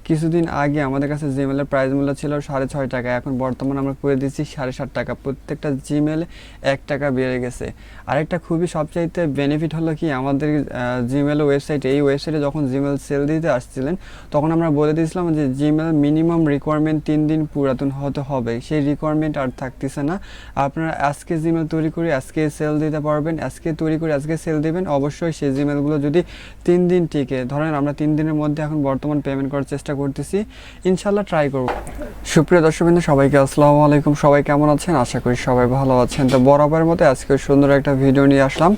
কিছুদিন আগে আমাদের কাছে জিমেলের প্রাইস মূল্য ছিল 6.5 টাকা, এখন বর্তমানে আমরা করে দিচ্ছি 7.5 টাকা। প্রত্যেকটা জিমেল 1 টাকা বেড়ে গেছে। আরেকটা খুবই সবচাইতে বেনিফিট হলো কি, আমাদের জিমেল ওয়েবসাইটে, এই ওয়েবসাইটে যখন জিমেল সেল দিতে আসছিলেন তখন আমরা বলে দিয়েছিলাম যে জিমেল মিনিমাম রিকোয়ারমেন্ট 3 দিন পুরাতন হতে হবে। সেই রিকোয়ারমেন্ট আর থাকতেছে না। আপনারা আজকে জিমেল তৈরি করে আজকে সেল দিতে পারবেন, আজকে তৈরি করে আজকে সেল দিবেন। অবশ্যই সেই জিমেলগুলো যদি 3 দিন টিকে, ধরেন আমরা 3 দিনের মধ্যে এখন বর্তমান পেমেন্ট করার চেষ্টা করতেছি, ইনশাল্লাহ ট্রাই করব। সুপ্রিয় দর্শকবৃন্দ, সবাইকে আসসালামু আলাইকুম। সবাই কেমন আছেন? আশা করি সবাই ভালো আছেন। তো বরাবরের মতো আজকে সুন্দর একটা ভিডিও নিয়ে আসলাম।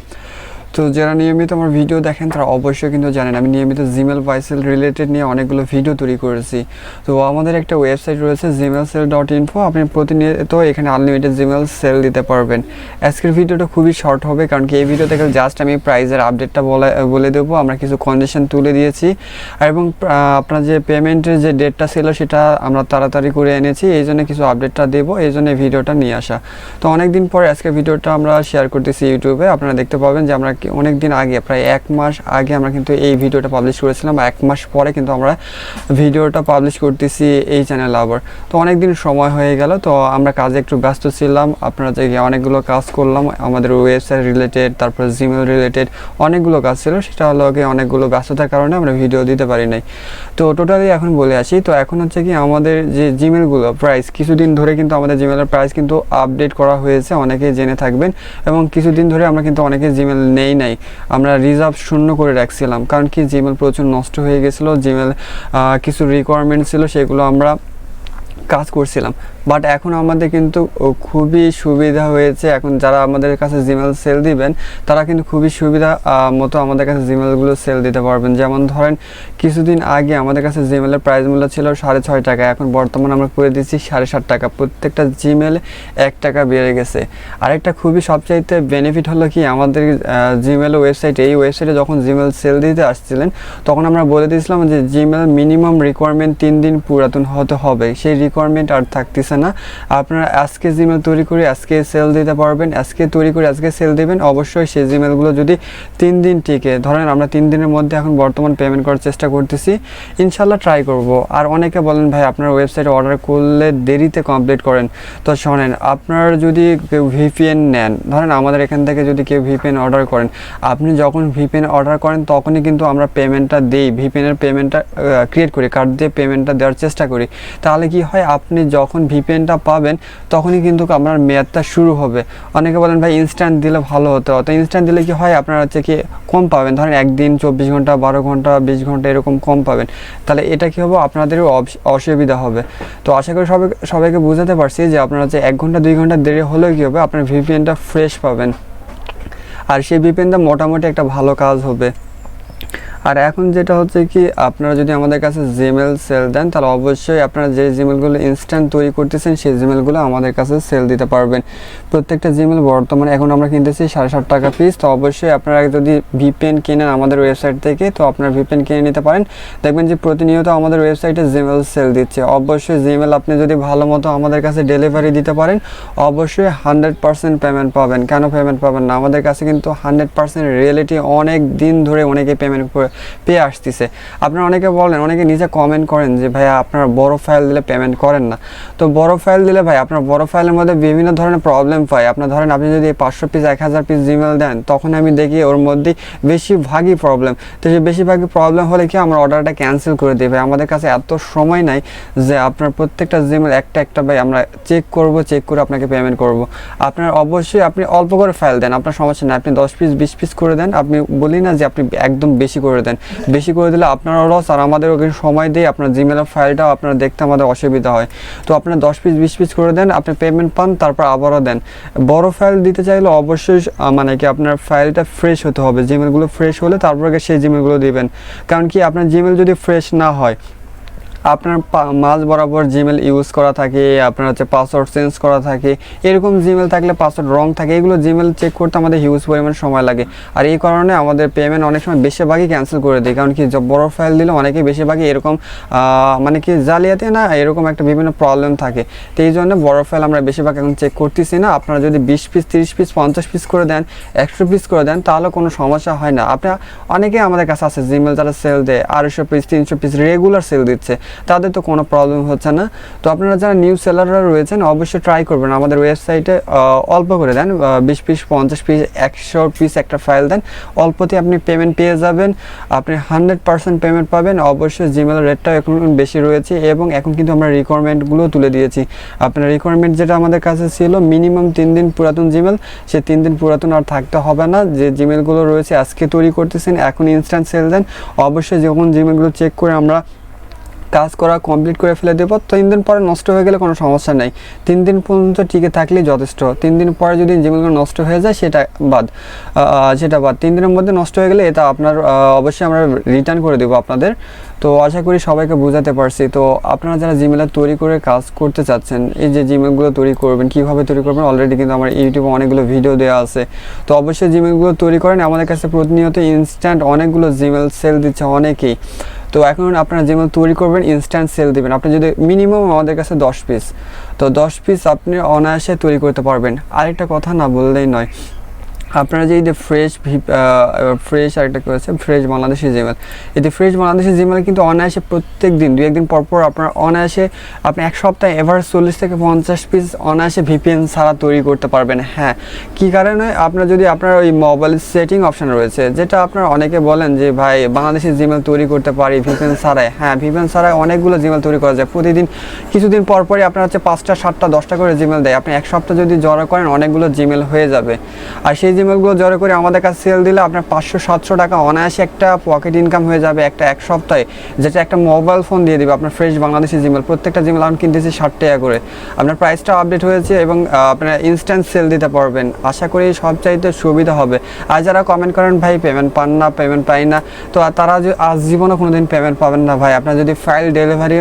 তো যারা নিয়মিত আমার ভিডিও দেখেন তারা অবশ্যই কিন্তু জানেন আমি নিয়মিত জিমেল পার্সেল রিলেটেড নিয়ে অনেকগুলো ভিডিও তৈরি করেছি। তো আমাদের একটা ওয়েবসাইট রয়েছে gmailsell.info, আপনি প্রতিনিয়ত এখানে আনলিমিটেড জিমেল সেল দিতে পারবেন। আজকের ভিডিওটা খুবই শর্ট হবে, কারণ কি এই ভিডিও থেকে জাস্ট আমি প্রাইসের আপডেটটা বলে দেবো। আমরা কিছু কন্ডিশন তুলে দিয়েছি, এবং আপনার যে পেমেন্টের যে ডেটটা ছিল সেটা আমরা তাড়াতাড়ি করে এনেছি, এই জন্য কিছু আপডেটটা দেবো, এই জন্য ভিডিওটা নিয়ে আসা। তো অনেকদিন পরে আজকে ভিডিওটা আমরা শেয়ার করতেছি ইউটিউবে। আপনারা দেখতে পাবেন যে আমরা অনেক দিন আগে, প্রায় 1 মাস আগে আমরা কিন্তু এই ভিডিওটা পাবলিশ করেছিলাম। 1 মাস পরে কিন্তু আমরা ভিডিওটা পাবলিশ করতেছি এই চ্যানেল আবার। তো অনেক দিন সময় হয়ে গেল, তো আমরা কাজে একটু ব্যস্ত ছিলাম। আপনারা যে অনেকগুলো কাজ করলাম আমাদের ওয়েবসাইট রিলেটেড, তারপর জিমেল রিলেটেড অনেকগুলো কাজ ছিল, সেটা হলো অনেকগুলো ব্যস্ততার কারণে আমরা ভিডিও দিতে পারি নাই। তো টোটালি এখন বলে আসি। তো এখন হচ্ছে কি, আমাদের যে জিমেলগুলো প্রাইস কিছুদিন ধরে কিন্তু আমাদের জিমেলের প্রাইস কিন্তু আপডেট করা হয়েছে, অনেকেই জেনে থাকবেন। এবং কিছুদিন ধরে আমরা কিন্তু অনেকে জিমেল নেই নাই, আমরা রিজার্ভ শূন্য করে রাখছিলাম, কারণ কি জিমেল প্রচুর নষ্ট হয়ে গেছিলো। জিমেল কিছু রিকোয়ারমেন্ট ছিল, সেগুলো আমরা কাজ করছিলাম। বাট এখন আমাদের কিন্তু খুবই সুবিধা হয়েছে। এখন যারা আমাদের কাছে জিমেল সেল দিবেন তারা কিন্তু খুবই সুবিধা মতো আমাদের কাছে জিমেলগুলো সেল দিতে পারবেন। যেমন ধরেন কিছুদিন আগে আমাদের কাছে জিমেলের প্রাইস মূল্য ছিল 6.5 টাকা, এখন বর্তমানে আমরা করে দিচ্ছি 7.5 টাকা। প্রত্যেকটা জিমেল 1 টাকা বেড়ে গেছে। আরেকটা খুবই সবচাইতে বেনিফিট হলো কি, আমাদের জিমেল ওয়েবসাইটে, এই ওয়েবসাইটে যখন জিমেল সেল দিতে আসছিলেন তখন আমরা বলে দিয়েছিলাম যে জিমেল মিনিমাম রিকোয়ারমেন্ট 3 দিন পুরাতন হতে হবে। সেই রিকোয়ারমেন্ট আর থাকতেছে না। আপনারা আজকে জিমেল তৈরি করে আজকে সেল দিতে পারবেন, আজকে তৈরি করে আজকে সেল দিবেন। অবশ্যই সেই জিমেলগুলো যদি 3 দিন টিকে, ধরেন আমরা 3 দিনের মধ্যে এখন বর্তমান পেমেন্ট করার চেষ্টা করতেছি, ইনশাল্লাহ ট্রাই করব। আর অনেকে বলেন ভাই আপনার ওয়েবসাইটে অর্ডার করলে দেরিতে কমপ্লিট করেন। তো শোনেন, আপনার যদি কেউ ভিপিএন নেন, ধরেন আমাদের এখান থেকে যদি কেউ ভিপিএন অর্ডার করেন, আপনি যখন ভিপিএন অর্ডার করেন তখনই কিন্তু আমরা পেমেন্টটা দিই, ভিপিএনের পেমেন্টটা ক্রিয়েট করি, কার্ড দিয়ে পেমেন্টটা দেওয়ার চেষ্টা করি। তাহলে কি হয়, আপনি যখন ভিপিএনটা পাবেন তখনই কিন্তু আপনার মেয়াদটা শুরু হবে। অনেকে বলেন ভাই ইনস্ট্যান্ট দিলে ভালো হতো। তো ইনস্ট্যান্ট দিলে কি হয়, আপনারা হচ্ছে কি কম পাবেন, ধরেন একদিন 24 ঘন্টা 12 ঘন্টা 20 ঘন্টা এরকম কম পাবেন। তাহলে এটা কি হবে, আপনাদেরও অসুবিধা হবে। তো আশা করি সবাইকে বোঝাতে পারছি যে আপনারা হচ্ছে 1 ঘন্টা 2 ঘন্টা দেরি হলেও কি হবে, আপনার ভিপিএনটা ফ্রেশ পাবেন, আর সেই ভিপিএনটা মোটামুটি একটা ভালো কাজ হবে। আর এখন যেটা হচ্ছে কি, আপনারা যদি আমাদের কাছে জিমেল সেল দেন তাহলে অবশ্যই আপনারা যে জিমেলগুলো ইনস্ট্যান্ট তৈরি করতেছেন সেই জিমেলগুলো আমাদের কাছে সেল দিতে পারবেন। প্রত্যেকটা জিমেল বর্তমানে এখন আমরা কিনতেছি 7.5 টাকা পিস। তো অবশ্যই আপনারা যদি ভিপিএন কেনেন আমাদের ওয়েবসাইট থেকে, তো আপনারা ভিপিএন কিনে নিতে পারেন। দেখবেন যে প্রতিনিয়ত আমাদের ওয়েবসাইটে জিমেল সেল দিচ্ছে। অবশ্যই জিমেল আপনি যদি ভালো মতো আমাদের কাছে ডেলিভারি দিতে পারেন, অবশ্যই 100% পেমেন্ট পাবেন। কেন পেমেন্ট পাবেন না? আমাদের কাছে কিন্তু 100% রিয়েলিটি অনেক দিন ধরে অনেকে পেমেন্ট পেয়ে আসতেছে। আপনারা অনেকে বলেন, অনেকে নিজে কমেন্ট করেন যে ভাইয়া আপনারা বড় ফাইল দিলে পেমেন্ট করেন না। তো বড় ফাইল দিলে ভাই আপনার বড় ফাইলের মধ্যে বিভিন্ন ধরনের প্রবলেম পায়। আপনার ধরেন আপনি যদি 500 পিস 1000 পিস জিমেল দেন, তখন আমি দেখি ওর মধ্যে বেশিরভাগই প্রবলেম। তো সেই বেশিরভাগই প্রবলেম হলে কি, আমরা অর্ডারটা ক্যান্সেল করে দিই। ভাই আমাদের কাছে এত সময় নাই যে আপনার প্রত্যেকটা জিমেল একটা ভাই আমরা চেক করে আপনাকে পেমেন্ট করব। আপনার অবশ্যই আপনি অল্প করে ফাইল দেন, আপনার সমস্যা নেই। আপনি 10 পিস 20 পিস করে দেন, আপনি বলি না যে আপনি একদম বেশি করে দেন। বেশি করে দিলে আপনারও লস, আর আমাদেরও কিছু সময় দিয়ে আপনার জিমেলের ফাইলটাও আপনার দেখতে আমাদের অসুবিধা হয়। তো আপনার 10 পিস 20 পিস করে দেন, আপনি পেমেন্ট পান, তারপর আবারও দেন। বড় ফাইল দিতে চাইলে অবশ্যই মানে কি আপনার ফাইলটা ফ্রেশ হতে হবে। জিমেলগুলো ফ্রেশ হলে তারপরে সেই জিমেলগুলো দিবেন। কারণ কি আপনার জিমেল যদি ফ্রেশ না হয়, আপনার মাঝ বরাবর জিমেল ইউজ করা থাকে, আপনার হচ্ছে পাসওয়ার্ড চেঞ্জ করা থাকে, এরকম জিমেল থাকলে পাসওয়ার্ড রং থাকে, এগুলো জিমেল চেক করতে আমাদের হিউজ পরিমাণ সময় লাগে। আর এই কারণে আমাদের পেমেন্ট অনেক সময় বেশিরভাগই ক্যান্সেল করে দিই। কারণ কি বড় ফাইল দিলে অনেকেই বেশিরভাগই এরকম মানে কি জালিয়াতি না, এরকম একটা বিভিন্ন প্রবলেম থাকে। তো এই জন্য বড় ফাইল আমরা বেশিরভাগ এখন চেক করতেছি না। আপনারা যদি 20 পিস 30 পিস 50 পিস করে দেন, 100 পিস করে দেন, তাহলে কোনো সমস্যা হয় না। আপনার অনেকেই আমাদের কাছে আছে জিমেল যারা সেল দেয় 250 পিস 300 পিস রেগুলার সেল দিচ্ছে। তাদের তো কোনো প্রবলেম হচ্ছে না। তো আপনারা যারা নিউ সেলাররা রয়েছেন অবশ্যই ট্রাই করবেন আমাদের ওয়েবসাইটে অল্প করে দেন, 20 পিস 50 পিস 100 পিস একটা ফাইল দেন, অল্পতে আপনি পেমেন্ট পেয়ে যাবেন, আপনি 100% পেমেন্ট পাবেন। অবশ্যই জিমেলের রেটটাও এখন বেশি রয়েছে এবং এখন কিন্তু আমরা রিকোয়ারমেন্টগুলো তুলে দিয়েছি। আপনার রিকোয়ারমেন্ট যেটা আমাদের কাছে ছিল মিনিমাম 3 দিন পুরাতন জিমেল, সে 3 দিন পুরাতন আর থাকতে হবে না। যে জিমেলগুলো রয়েছে আজকে তৈরি করতেছেন এখন ইনস্ট্যান্ট সেল দেন। অবশ্যই যখন জিমেলগুলো চেক করে আমরা কাজ করা কমপ্লিট করে ফেলে দেবো, 3 দিন পরে নষ্ট হয়ে গেলে কোনো সমস্যা নেই, 3 দিন পর্যন্ত টিকে থাকলেই যথেষ্ট। 3 দিন পরে যদি জিমেলগুলো নষ্ট হয়ে যায় সেটা বাদ, 3 দিনের মধ্যে নষ্ট হয়ে গেলে এটা আপনার অবশ্যই আমরা রিটার্ন করে দেবো আপনাদের। তো আশা করি সবাইকে বোঝাতে পারছি। তো আপনারা যারা জিমেল তৈরি করে কাজ করতে চাচ্ছেন, এই যে জিমেলগুলো তৈরি করবেন, কীভাবে তৈরি করবেন অলরেডি কিন্তু আমার ইউটিউবে অনেকগুলো ভিডিও দেওয়া আছে। তো অবশ্যই জিমেলগুলো তৈরি করেন, আমাদের কাছে প্রতিনিয়ত ইনস্ট্যান্ট অনেকগুলো জিমেল সেল দিচ্ছে অনেকেই। তো এখন আপনারা জিমেল তৈরি করবেন, ইনস্ট্যান্ট সেল দিবেন। আপনি যদি মিনিমাম আমাদের কাছে 10 পিস, তো 10 পিস আপনি অনায়াসে তৈরি করতে পারবেন। আরেকটা কথা না বললেই নয়, আপনারা যে এই যে ফ্রেশ আরেকটা করেছে ফ্রেশ বাংলাদেশি জিমেল, এই যে ফ্রেশ বাংলাদেশি জিমেল কিন্তু অনায়াসে প্রত্যেক দিন 2-1 দিন পর আপনারা অনায়াসে আপনি এক সপ্তাহে এভারেজ 40 থেকে 50 পিস অনায়াসে ভিপিএন ছাড়া তৈরি করতে পারবেন। হ্যাঁ, কী কারণে? আপনার যদি আপনার ওই মোবাইল সেটিং অপশান রয়েছে, যেটা আপনারা অনেকে বলেন যে ভাই বাংলাদেশি জিমেল তৈরি করতে পারি ভিপিএন ছাড়াই। হ্যাঁ, ভিপিএন ছাড়াই অনেকগুলো জিমেল তৈরি করা যায়। প্রতিদিন কিছুদিন পরপরই আপনার হচ্ছে 5টা 7টা 10টা করে জিমেল দেয়। আপনি এক সপ্তাহ যদি জড়ো করেন অনেকগুলো জিমেল হয়ে যাবে। আর সেই জিমেলগুলো জড়ো করে আমাদের কাছে সেল দিলে আপনার 500-700 টাকা অনায়াসে একটা পকেট ইনকাম হয়ে যাবে এক সপ্তাহে, যেটা একটা মোবাইল ফোন দিয়ে দিবে আপনার ফ্রেশ বাংলাদেশি জিমেল। প্রত্যেকটা জিমেল আমি কিনতেছি 60 টাকা করে, আপনার প্রাইসটা আপডেট হয়েছে এবং আপনারা ইনস্ট্যান্ট সেল দিতে পারবেন। আশা করি সবচাইতে সুবিধা হবে। আর যারা কমেন্ট করেন ভাই পেমেন্ট পান না, পেমেন্ট পাই না, তো তারা আজ জীবনে কোনো দিন পেমেন্ট পাবেন না ভাই। আপনারা যদি ফাইল ডেলিভারি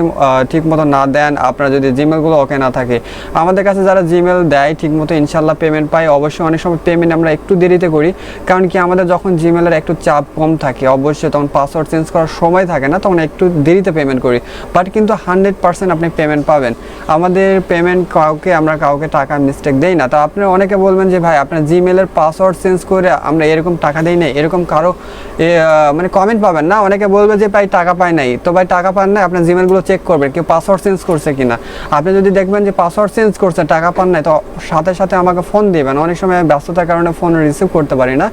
ঠিক মতো না দেন, আপনারা যদি জিমেলগুলো ওকে না থাকে, আমাদের কাছে যারা জিমেল দেয় ঠিক মতো ইনশাল্লাহ পেমেন্ট পায়। অবশ্যই অনেক সময় পেমেন্ট আমরা একটু দেরিতে করি, কারণ কি আমাদের যখন জিমেলের একটু চাপ কম থাকে, অবশ্যই তখন পাসওয়ার্ড চেঞ্জ করার সময় থাকে না, তখন একটু দেরিতে পেমেন্ট করি। বাট কিন্তু 100% আপনি পেমেন্ট পাবেন। আমাদের পেমেন্ট আমরা কাউকে টাকা মিস্টেক দেই না। তা আপনি অনেকে বলবেন যে ভাই আপনার জিমেলের পাসওয়ার্ড চেঞ্জ করে আমরা এরকম টাকা দেই নাই, এরকম কারো মানে কমেন্ট পাবেন না। অনেকে বলবে যে ভাই টাকা পায় নাই, তো ভাই টাকা পান নাই আপনার জিমেলগুলো চেক করবেন কেউ পাসওয়ার্ড চেঞ্জ করছে কিনা। আপনি যদি দেখবেন যে পাসওয়ার্ড চেঞ্জ করছে টাকা পান নাই, তো সাথে সাথে আমাকে ফোন দিবেন। অনেক সময় ব্যস্ততার কারণে ফোন রিসিভ করতে পারি না,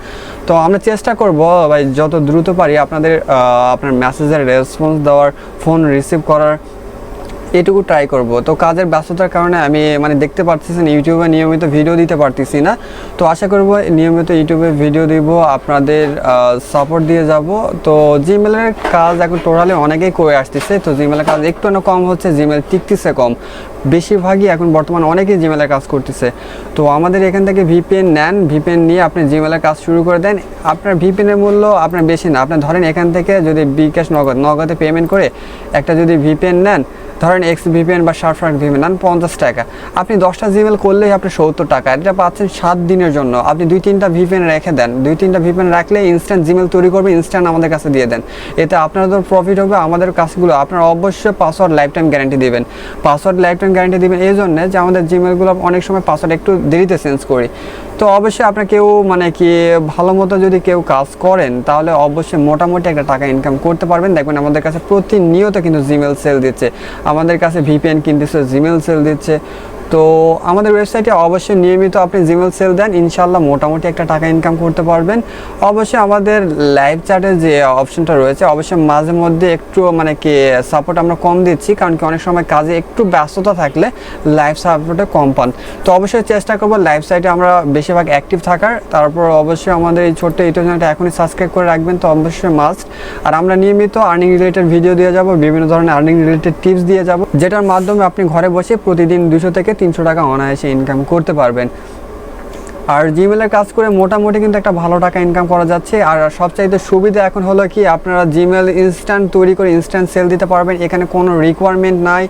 তো আমরা চেষ্টা করব ভাই যত দ্রুত পারি আপনাদের আপনার মেসেজের রেসপন্স দেওয়ার, ফোন রিসিভ করার, এটুকু ট্রাই করব। তো কাজের ব্যস্ততার কারণে আমি মানে দেখতে পারতেছেন ইউটিউবে নিয়মিত ভিডিও দিতে পারতেছি না। তো আশা করব নিয়মিত ইউটিউবে ভিডিও দিব, আপনাদের সাপোর্ট দিয়ে যাব। তো জিমেলের কাজ এখন টোটালি অনেকেই করে আসতেছে, তো জিমেলের কাজ একটু না কম হচ্ছে, জিমেল টিকতেছে কম। বেশিরভাগই এখন বর্তমানে অনেকেই জিমেলের কাজ করতেছে। তো আমাদের এখান থেকে ভিপিএন নেন, ভিপিএন নিয়ে আপনি জিমেলের কাজ শুরু করে দেন। আপনার ভিপিএনের মূল্য আপনার বেশি না, আপনি ধরেন এখান থেকে যদি bkash নগদে পেমেন্ট করে একটা যদি ভিপিএন নেন, ধরেন এক্স ভিপিএন বা শার্ফ্রাক ভিপিএন নেন 50 টাকা, আপনি 10টা জিমেল করলেই আপনি 70 টাকা। এটা পাচ্ছেন 7 দিনের জন্য। আপনি 2-3টা ভিপিএন রেখে দেন, 2-3টা ভিপিএন রাখলে ইনস্ট্যান্ট জিমেল তৈরি করবে, ইনস্ট্যান্ট আমাদের কাছে দিয়ে দেন। এতে আপনাদের প্রফিট হবে, আমাদের কাজগুলো আপনারা অবশ্যই পাসওয়ার্ড লাইফ টাইম গ্যারান্টি দিবেন। পাসওয়ার্ড লাইফ টাইম গ্যারান্টি দিবেন এই জন্য যে আমাদের জিমেলগুলো অনেক সময় পাসওয়ার্ড একটু দেরিতে চেঞ্জ করি। তো অবশ্যই আপনার কেউ মানে কি ভালো মতো যদি কেউ কাজ করেন তাহলে অবশ্যই মোটামুটি একটা টাকা ইনকাম করতে পারবেন। দেখবেন আমাদের কাছে প্রতিনিয়ত কিন্তু জিমেল সেল দিচ্ছে, আমাদের কাছে ভিপিএন কিনতেছে, জিমেল সেল দিচ্ছে। তো আমাদের ওয়েবসাইটে অবশ্যই নিয়মিত আপনি জিমেল সেল দেন, ইনশাল্লাহ মোটামুটি একটা টাকা ইনকাম করতে পারবেন। অবশ্যই আমাদের লাইভ চ্যাটের যে অপশনটা রয়েছে অবশ্যই মাঝে মধ্যে একটু মানে কি সাপোর্ট আমরা কম দিচ্ছি, কারণ কি অনেক সময় কাজে একটু ব্যস্ততা থাকলে লাইভ সাপোর্টে কম পান। তো অবশ্যই চেষ্টা করবো লাইভ সাইটে আমরা বেশিরভাগ অ্যাক্টিভ থাকার। তারপর অবশ্যই আমাদের এই ছোট্ট ইউটিউব চ্যানেলটা এখনই সাবস্ক্রাইব করে রাখবেন, তো অবশ্যই মাস্ট। আর আমরা নিয়মিত আর্নিং রিলেটেড ভিডিও দিয়ে যাব, বিভিন্ন ধরনের আর্নিং রিলেটেড টিপস দিয়ে যাব, যেটার মাধ্যমে আপনি ঘরে বসে প্রতিদিন 200 থেকে 300 টাকা অনায়াসে ইনকাম করতে পারবেন। আর জিমেলের কাজ করে মোটামুটি কিন্তু একটা ভালো টাকা ইনকাম করা যাচ্ছে। আর সবচাইতে সুবিধা এখন হলো কি আপনারা জিমেল ইনস্ট্যান্ট তৈরি করে ইনস্ট্যান্ট সেল দিতে পারবেন, এখানে কোনো রিকোয়ারমেন্ট নাই।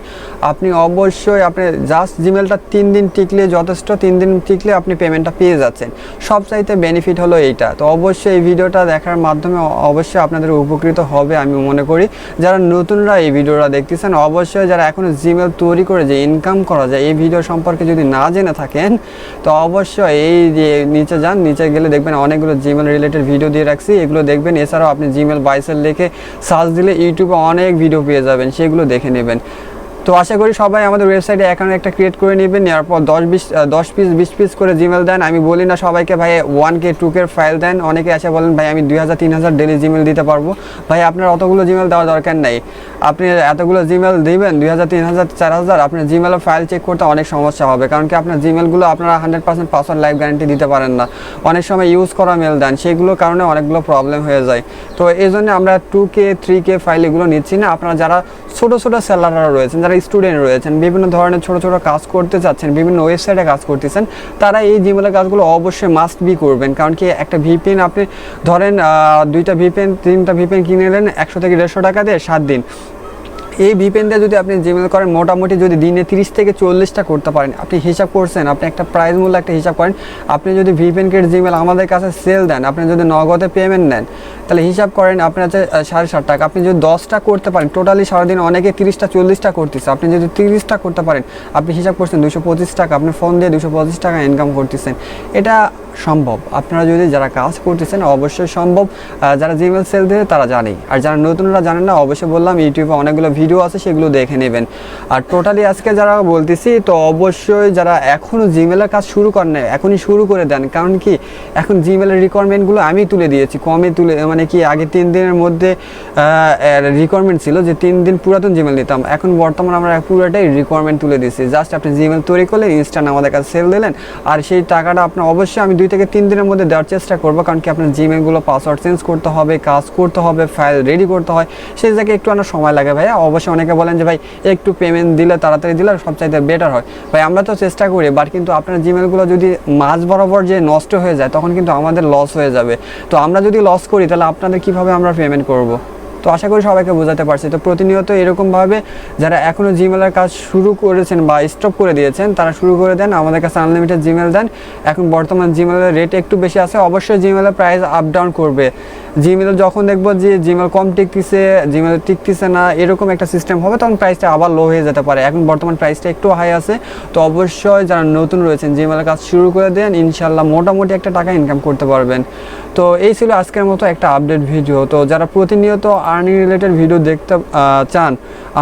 আপনি অবশ্যই আপনি জাস্ট জিমেলটা 3 দিন টিকলে যথেষ্ট, 3 দিন টিকলে আপনি পেমেন্টটা পেয়ে যাচ্ছেন। সবচাইতে বেনিফিট হলো এইটা। তো অবশ্যই এই ভিডিওটা দেখার মাধ্যমে অবশ্যই আপনাদের উপকৃত হবে আমি মনে করি। যারা নতুনরা এই ভিডিওটা দেখতেছেন অবশ্যই, যারা এখনও জিমেল তৈরি করে যে ইনকাম করা যায় এই ভিডিও সম্পর্কে যদি না জেনে থাকেন, তো অবশ্যই এই যে নিচে যান, নিচে গেলে দেখবেন অনেকগুলো জিমেল রিলেটেড ভিডিও দিয়ে রাখছি, এগুলো দেখবেন। এছাড়াও আপনি জিমেল বাই সেল লিখে সার্চ দিলে ইউটিউবে অনেক ভিডিও পেয়ে যাবেন, সেগুলো দেখে নেবেন। তো আশা করি সবাই আমাদের ওয়েবসাইটে অ্যাকাউন্ট একটা ক্রিয়েট করে নেবেন, নেওয়ার পর 10 পিস 20 পিস করে জিমেল দেন। আমি বলি না সবাইকে ভাই 1K 2K ফাইল দেন, অনেকে এসে বলেন ভাই আমি 2000 3000 ডেলি জিমেল দিতে পারবো। ভাই আপনার অতগুলো জিমেল দেওয়ার দরকার নেই, আপনি এতগুলো জিমেল দিবেন 2000 3000 4000, আপনার জিমেলের ফাইল চেক করতে অনেক সমস্যা হবে, কারণ কি আপনার জিমেলগুলো আপনারা 100% পাসওয়ার্ড লাইফ গ্যারান্টি দিতে পারেন না, অনেক সময় ইউজ করা মেল দেন, সেইগুলোর কারণে অনেকগুলো প্রবলেম হয়ে যায়। তো এই জন্য আমরা 2K 3K ফাইল এগুলো নিচ্ছি না। আপনারা যারা ছোটো ছোটো সেলাররা রয়েছেন, যারা স্টুডেন্ট রয়েছেন, বিভিন্ন ধরনের ছোটো ছোটো কাজ করতে চাচ্ছেন, বিভিন্ন ওয়েবসাইটে কাজ করতেছেন, তারা এই জিমেলের কাজগুলো অবশ্যই মাস্ট বি করবেন। কারণ কি একটা ভিপিএন আপনি ধরেন 2টা ভিপিএন 3টা ভিপিএন কিনে নিলেন 100 থেকে 150 টাকা দিয়ে 7 দিন। এই ভিপিএন দিয়ে যদি আপনি জিমেল করেন, মোটামুটি যদি দিনে 30 থেকে 40টা করতে পারেন, আপনি হিসাব করছেন, আপনি একটা প্রাইস মূল্য একটা হিসাব করেন, আপনি যদি ভিপিএন কেট জিমেল আমাদের কাছে সেল দেন, আপনি যদি নগদে পেমেন্ট নেন, তাহলে হিসাব করেন আপনার হচ্ছে 7.5 টাকা। আপনি যদি 10টা করতে পারেন, টোটালি সারাদিন অনেকে 30টা 40টা করতেছে, আপনি যদি 30টা করতে পারেন, আপনি হিসাব করছেন 225 টাকা, আপনি ফোন দিয়ে 225 টাকা ইনকাম করতেছেন। এটা সম্ভব, আপনারা যদি যারা কাজ করতেছেন অবশ্যই সম্ভব। যারা জিমেল সেল দেবে তারা জানে, আর যারা নতুনরা জানেন না, অবশ্যই বললাম ইউটিউবে অনেকগুলো ভিডিও আছে, সেগুলো দেখে নেবেন। আর টোটালি আজকে যারা বলতেছি, তো অবশ্যই যারা এখনও জিমেলের কাজ শুরু করেন না, এখনই শুরু করে দেন। কারণ কি এখন জিমেলের রিকোয়ারমেন্টগুলো আমি তুলে দিয়েছি, কমে তুলে, মানে কি আগে 3 দিনের মধ্যে রিকোয়ারমেন্ট ছিল যে 3 দিন পুরাতন জিমেল দিতাম, এখন বর্তমানে আমরা পুরোটাই রিকোয়ারমেন্ট তুলে দিচ্ছি। জাস্ট আপনি জিমেল তৈরি করলে ইনস্ট্যান্ট আমাদের কাছে সেল দিলেন, আর সেই টাকাটা আপনার অবশ্যই আমি 2 থেকে 3 দিনের মধ্যে দেওয়ার চেষ্টা করবো। কারণ কি আপনার জিমেলগুলো পাসওয়ার্ড চেঞ্জ করতে হবে, কাজ করতে হবে, ফাইল রেডি করতে হয়, সেই জায়গায় একটু আনার সময় লাগে ভাইয়া। অবশ্যই অনেকে বলেন যে ভাই একটু পেমেন্ট দিলে তাড়াতাড়ি দিলে সবচাইতে বেটার হয়। ভাই আমরা তো চেষ্টা করি, বাট কিন্তু আপনার জিমেলগুলো যদি মাঝ বরাবর যে নষ্ট হয়ে যায়, তখন কিন্তু আমাদের লস হয়ে যাবে। তো আমরা যদি লস করি, তাহলে আপনাদের কীভাবে আমরা পেমেন্ট করব? তো আশা করি সবাইকে বোঝাতে পারছি। তো প্রতিনিয়ত এরকমভাবে যারা এখনও জিমেলের কাজ শুরু করেছেন বা স্টপ করে দিয়েছেন, তারা শুরু করে দেন, আমাদের কাছে আনলিমিটেড জিমেল দেন। এখন বর্তমান জিমেলের রেট একটু বেশি আছে, অবশ্যই জিমেলের প্রাইস আপ ডাউন করবে। জিমেল যখন দেখবো যে জিমেল কম টিকতেছে, জিমেল টিকতেছে না, এরকম একটা সিস্টেম হবে, তখন প্রাইসটা আবার লো হয়ে যেতে পারে। এখন বর্তমান প্রাইসটা একটু হাই আছে। তো অবশ্যই যারা নতুন রয়েছেন জিমেলের কাজ শুরু করে দেন, ইনশাল্লাহ মোটামুটি একটা টাকা ইনকাম করতে পারবেন। তো এই ছিল আজকের মতো একটা আপডেট ভিডিও। তো যারা প্রতিনিয়ত আর্নিং রিলেটেড ভিডিও দেখতে চান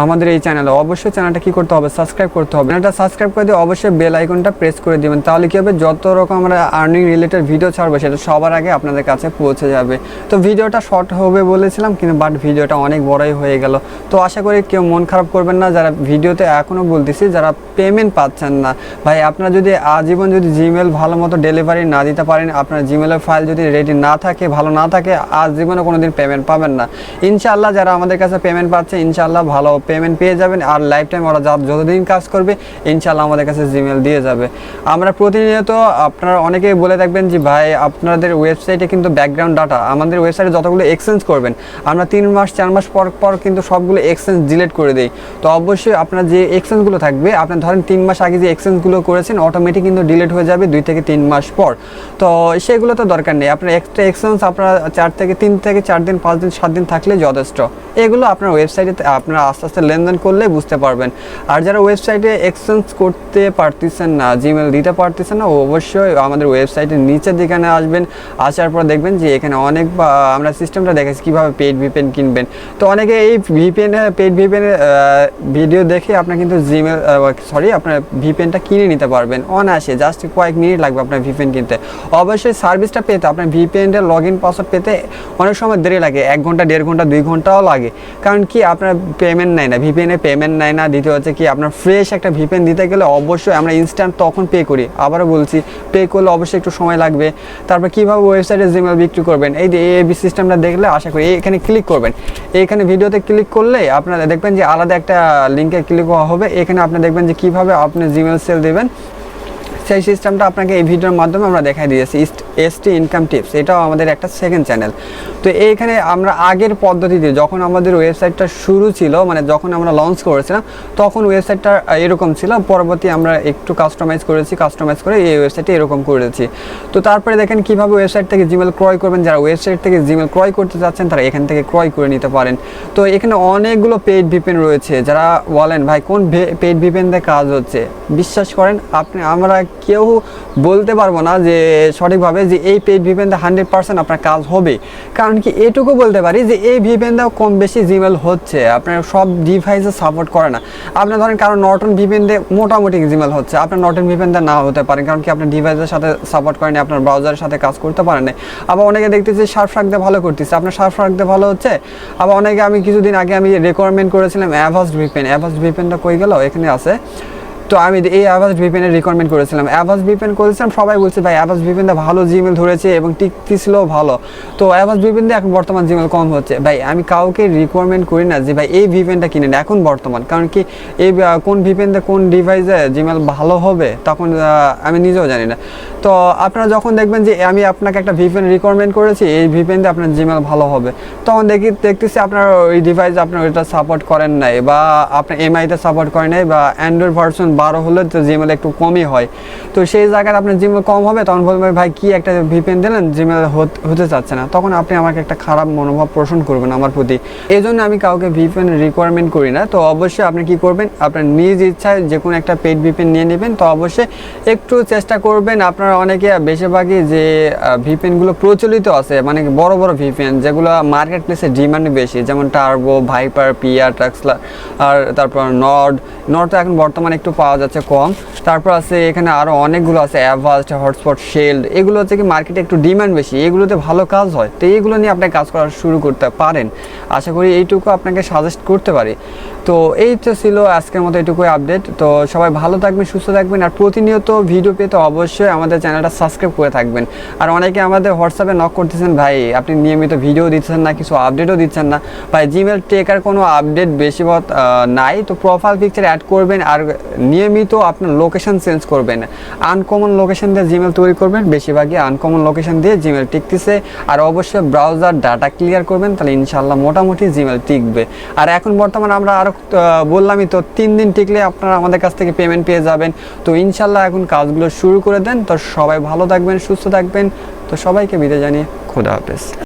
আমাদের এই চ্যানেলে, অবশ্যই চ্যানেলটা কী করতে হবে, সাবস্ক্রাইব করতে হবে। চ্যানেলটা সাবস্ক্রাইব করে দিয়ে অবশ্যই বেল আইকনটা প্রেস করে দিবেন, তাহলে কী হবে, যত রকম আমরা আর্নিং রিলেটেড ভিডিও ছাড়বো সেটা সবার আগে আপনাদের কাছে পৌঁছে যাবে। তো ভিডিওটা শর্ট হবে বলেছিলাম, কিন্তু বাট ভিডিওটা অনেক বড়ই হয়ে গেল। তো আশা করি কেউ মন খারাপ করবেন না, যারা ভিডিওতে এখনও বলতেছি যারা পেমেন্ট পাচ্ছেন না, ভাই আপনারা যদি আজীবন যদি জিমেল ভালো মতো ডেলিভারি না দিতে পারেন, আপনার জিমেলের ফাইল যদি রেডি না থাকে, ভালো না থাকে, আজীবনে কোনো দিন পেমেন্ট পাবেন না। ইনশাআল্লাহ যারা আমাদের কাছে পেমেন্ট পাচ্ছে, ইনশাআল্লাহ ভালো পেমেন্ট পেয়ে যাবেন, আর লাইফ টাইম ওরা যতদিন কাজ করবে ইনশাআল্লাহ আমাদের কাছে জিমেল দিয়ে যাবে। আমরা প্রতিনিয়ত, আপনারা অনেকেই বলে থাকবেন যে ভাই আপনাদের ওয়েবসাইটে কিন্তু ব্যাকগ্রাউন্ড ডাটা, আমাদের ওয়েবসাইটে যতগুলো এক্সচেঞ্জ করবেন, আমরা 3 মাস 4 মাস পর পর কিন্তু সবগুলো এক্সচেঞ্জ ডিলিট করে দিই। তো অবশ্যই আপনার যে এক্সচেঞ্জগুলো থাকবে, আপনার ধরেন 3 মাস আগে যে এক্সচেঞ্জগুলো করেছেন, অটোমেটিক কিন্তু ডিলিট হয়ে যাবে 2 থেকে 3 মাস পর। তো সেগুলো তো দরকার নেই, আপনার এক্সট্রা এক্সচেঞ্জ আপনার 3 থেকে 4 দিন 5 দিন 7 দিন থাকলে যথেষ্ট। এগুলো আপনার ওয়েবসাইটে আপনারা আস্তে আস্তে লেনদেন করলে বুঝতে পারবেন। আর যারা ওয়েবসাইটে এক্সচেঞ্জ করতে পারতেছেন না, জিমেল দিতে পারতেছেন না, অবশ্যই আমাদের ওয়েবসাইটের নিচের দিকে আসবেন, আসার পর দেখবেন যে এখানে অনেক আমরা সিস্টেমটা দেখেছি কীভাবে পেইড ভিপিএন কিনবেন। তো অনেকে এই পেইড ভিপিএনের ভিডিও দেখে আপনার কিন্তু আপনার ভিপিএনটা কিনে নিতে পারবেন অনায়াসে, জাস্ট কয়েক মিনিট লাগবে আপনার ভিপিএন কিনতে। অবশ্যই সার্ভিসটা পেতে, আপনার ভিপিএনের লগ ইন পাসওয়ার্ড পেতে অনেক সময় দেরি লাগে, 1 ঘন্টা 1.5 ঘন্টা 2 ঘন্টাও লাগে। কারণ কি আপনার পেমেন্ট নেয় না, ভিপিএনে পেমেন্ট নেয় না। দ্বিতীয় হচ্ছে কি আপনার ফ্রেশ একটা ভিপিএন দিতে গেলে অবশ্যই আমরা ইনস্ট্যান্ট তখন পে করি, আবারও বলছি পে করলে অবশ্যই একটু সময় লাগবে। তারপর কীভাবে ওয়েবসাইটে জিমেল বিক্রি করবেন, এই যে এই সিস্টেমটা দেখলে আশা করি এখানে ক্লিক করবেন। এইখানে ভিডিওতে ক্লিক করলে আপনারা দেখবেন যে আলাদা একটা লিঙ্কে ক্লিক হবে, এখানে আপনি দেখবেন যে কীভাবে আপনি জিমেল সেল দেবেন, সেই সিস্টেমটা আপনাকে এই ভিডিওর মাধ্যমে আমরা দেখাই দিয়েছি। এসটি ইনকাম টিপস, এটাও আমাদের একটা সেকেন্ড চ্যানেল। তো এইখানে আমরা আগের পদ্ধতিতে যখন আমাদের ওয়েবসাইটটা শুরু ছিল, মানে যখন আমরা লঞ্চ করেছিলাম, তখন ওয়েবসাইটটা এরকম ছিল। পরবর্তী আমরা একটু কাস্টমাইজ করে এই ওয়েবসাইটে এরকম করেছি। তো তারপরে দেখেন কীভাবে ওয়েবসাইট থেকে জিমেল ক্রয় করবেন। যারা ওয়েবসাইট থেকে জিমেল ক্রয় করতে চাচ্ছেন তারা এখান থেকে ক্রয় করে নিতে পারেন। তো এখানে অনেকগুলো পেইড ভিপিএন রয়েছে। যারা বলেন ভাই কোন পেইড ভিপিএন দিয়ে কাজ হচ্ছে, বিশ্বাস করেন আমরা কেউ বলতে পারবো না যে সঠিকভাবে যে এই পেইড ভিপিএনতে 100% আপনার কাজ হবে। কারণ কি এটুকু বলতে পারি যে এই ভিপিএনটাও কম বেশি জিমেল হচ্ছে, আপনার সব ডিভাইসে সাপোর্ট করে না। আপনার ধরেন কারণ নর্টন ভিপিএনতে মোটামুটি জিমেল হচ্ছে, আপনার নর্টন ভিপিএনটা না হতে পারে, কারণ কি আপনার ডিভাইসের সাথে সাপোর্ট করেনি, আপনার ব্রাউজারের সাথে কাজ করতে পারে না। আবার অনেকে দেখতেছি শার্প রাখতে ভালো করতেছে, আপনার শার্প রাখতে ভালো হচ্ছে। আবার অনেকে, আমি কিছুদিন আগে আমি রেকমেন্ড করেছিলাম অ্যাভাস্ট ভিপিএন, অ্যাভাস্ট ভিপিএনটা কই গেল, এখানে আছে। তো আমি এই অ্যাভাস্ট ভিপিএনের রিকমেন্ড করেছিলাম, অ্যাভাস্ট ভিপিএন করেছিলাম, সবাই বলছে ভাই অ্যাভাস্ট ভিপিএনটা ভালো জিমেল ধরেছে এবং টিকতেছিলও ভালো। তো অ্যাভাস্ট ভিপিএন দিয়ে এখন বর্তমান জিমেল কম হচ্ছে। ভাই আমি কাউকে রিকমেন্ড করি না যে ভাই এই ভিপিএনটা কিনে নেন এখন বর্তমান, কারণ কি এই কোন ভিপিএনতে কোন ডিভাইসে জিমেল ভালো হবে তখন আমি নিজেও জানি না। তো আপনারা যখন দেখবেন যে আমি আপনাকে একটা ভিপিএন রিকমেন্ড করেছি, এই ভিপিএনতে আপনার জিমেল ভালো হবে, তখন দেখতেছি আপনার ওই ডিভাইস আপনার ওইটা সাপোর্ট করেন নাই, বা আপনার এমআইতে সাপোর্ট করে নাই, বা অ্যান্ড্রয়েড ভার্সন 12 হলে তো জিমেল একটু কমই হয়। তো সেই জায়গায় আপনার জিমেল কম হবে, তখন বলবেন ভাই কি একটা ভিপিএন দিলেন জিমেল হতে চাচ্ছে না, তখন আপনি আমাকে একটা খারাপ মনোভাব পোষণ করবেন আমার প্রতি। এই জন্য আমি কাউকে ভিপিএন রিকোয়ারমেন্ট করি না। তো অবশ্যই আপনি কি করবেন, আপনার নিজ ইচ্ছায় যে কোনো একটা পেইড ভিপিএন নিয়ে নেবেন। তো অবশ্যই একটু চেষ্টা করবেন, আপনারা অনেকে বেশিরভাগই যে ভিপিএনগুলো প্রচলিত আছে, মানে বড় বড় ভিপিএন যেগুলো মার্কেট প্লেসে ডিমান্ড বেশি, যেমন টার্বো, ভাইপার, পিয়া, ট্রাক্সলার, আর তারপর নর্ড তো এখন বর্তমানে একটু পাওয়া যাচ্ছে কম। তারপর আছে এখানে আরও অনেকগুলো আছে, অ্যাভাস্ট, হটস্পট, শেল্ড, এগুলো হচ্ছে কি মার্কেটে একটু ডিমান্ড বেশি, এগুলোতে ভালো কাজ হয়। তো এইগুলো নিয়ে আপনি কাজ করা শুরু করতে পারেন, আশা করি এইটুকু আপনাকে সাজেস্ট করতে পারি। তো এই তো ছিল আজকের মতো এইটুকুই আপডেট। তো সবাই ভালো থাকবেন, সুস্থ থাকবেন, আর প্রতিনিয়ত ভিডিও পেতে অবশ্যই আমাদের চ্যানেলটা সাবস্ক্রাইব করে থাকবেন। আর অনেকে আমাদের হোয়াটসঅ্যাপে নক করতেছেন, ভাই আপনি নিয়মিত ভিডিও দিচ্ছেন না, কিছু আপডেটও দিচ্ছেন না। ভাই জিমেল টেকার কোনো আপডেট বেশি নাই, তো প্রোফাইল পিকচার অ্যাড করবেন, আর নিয়মিত আপনার লোকেশন চেঞ্জ করবেন, আনকমন লোকেশন দিয়ে জিমেল তৈরি করবেন, বেশিরভাগই আনকমন লোকেশন দিয়ে জিমেল টিকতেছে। আর অবশ্যই ব্রাউজার ডাটা ক্লিয়ার করবেন, তাহলে ইনশাল্লাহ মোটামুটি জিমেল টিকবে। আর এখন বর্তমানে আমরা আরও বললামই তো 3 দিন টিকলে আপনারা আমাদের কাছ থেকে পেমেন্ট পেয়ে যাবেন। তো ইনশাল্লাহ এখন কাজগুলো শুরু করে দেন। তো সবাই ভালো থাকবেন, সুস্থ থাকবেন। তো সবাইকে বিদায় জানিয়ে খোদা হাফেজ।